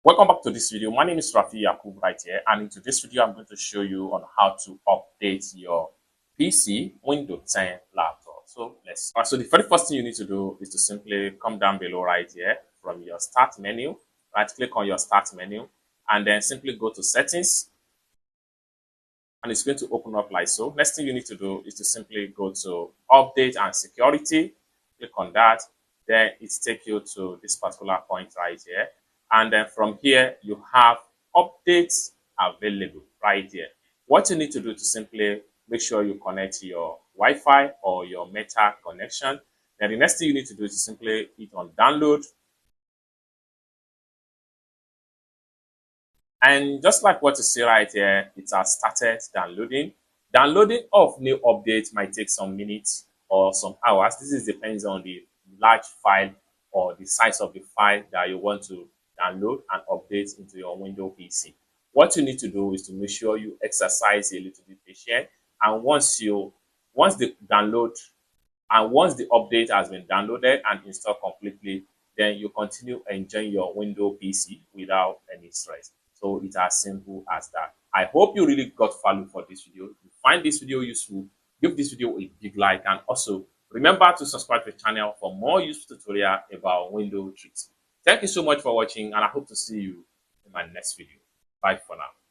Welcome back to this video. My name is Rafi Yakub right here, and in today's video I'm going to show you on how to update your PC Windows 10 laptop. So so the very first thing you need to do is to simply come down below right here from your start menu, right click on your start menu, and then simply go to settings, and it's going to open up like so. Next thing you need to do is to simply go to update and security, click on that, then it takes you to this particular point right here. And then from here, you have updates available right here. What you need to do to simply make sure you connect your Wi-Fi or your Meta connection. Then the next thing you need to do is to simply hit on download. And just like what you see right here, it has started downloading. Downloading of new updates might take some minutes or some hours. This depends on the large file or the size of the file that you want to download and update into your Windows PC. What you need to do is to make sure you exercise a little bit patient, and once the download and once the update has been downloaded and installed completely, then you continue enjoying your Windows PC without any stress. So it's as simple as that. I hope you really got value for this video. If you find this video useful, give this video a big like, and also remember to subscribe to the channel for more useful tutorial about Windows tricks. Thank you so much for watching, and I hope to see you in my next video. Bye for now.